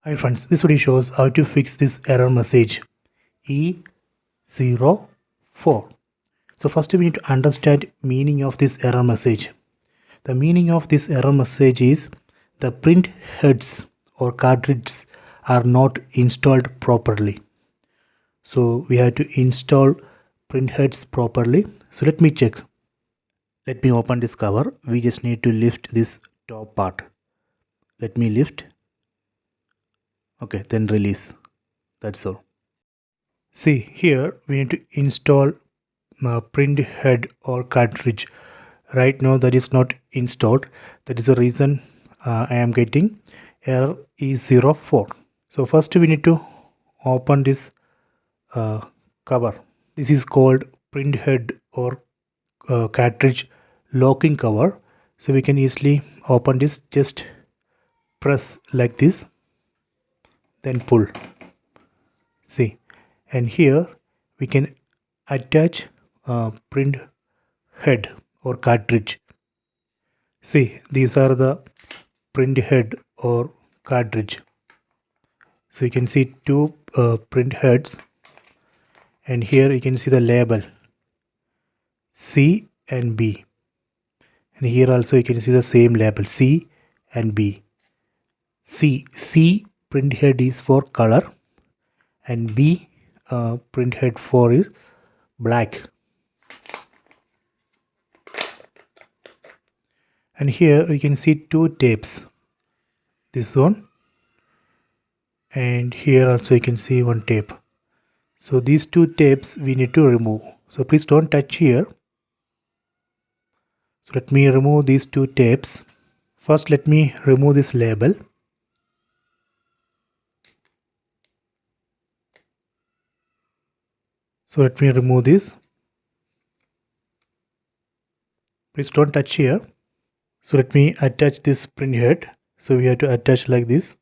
Hi friends, this video shows how to fix this error message E04. So first we need to understand meaning of this error message. The meaning of this error message is the print heads or cartridges are not installed properly. So we have to install print heads properly. So let me check. Let me open this cover. We just need to lift this top part. Let me lift. Okay, then release. That's all. See here we need to install print head or cartridge. Right now that is not installed. That is the reason I am getting error E04. So first we need to open this cover. This is called print head or cartridge locking cover. So we can easily open this. Just press like this, then pull. See, and here we can attach print head or cartridge. See, these are the print head or cartridge. So you can see two print heads, and here you can see the label C and B, and here also you can see the same label C and B. C print head is for color, and B print head for is black. And here you can see two tapes, this one, and here also you can see one tape. So these two tapes we need to remove. So please don't touch here. So let me remove these two tapes. First let me remove this label. So let me remove this. Please don't touch here. So let me attach this print head. So we have to attach like this.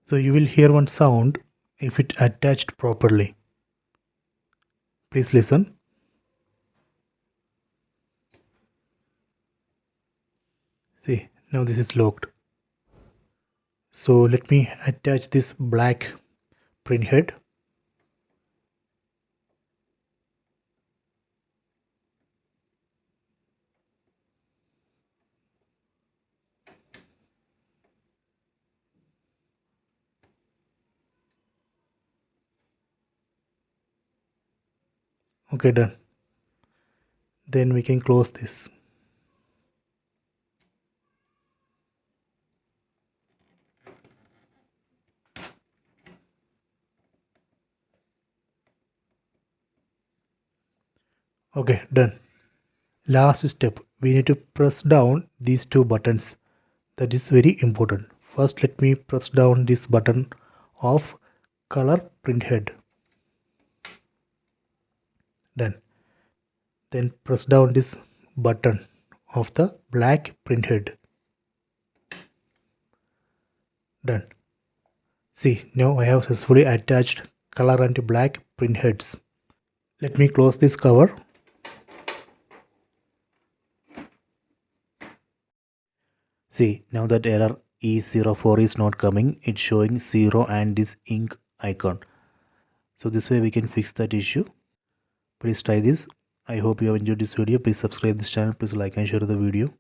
So you will hear one sound if it attached properly. Please listen. See, now this is locked. So let me attach this black print head. Okay, done. Then we can close this. Okay, done. Last step, we need to press down these two buttons. That is very important. First let me press down this button of color print head. Done. Then press down this button of the black print head. Done. See, now I have successfully attached color and black print heads. Let me close this cover. See, now that error E04 is not coming, it's showing 0 and this ink icon. So this way we can fix that issue. Please try this. I hope you have enjoyed this video. Please subscribe this channel. Please like and share the video.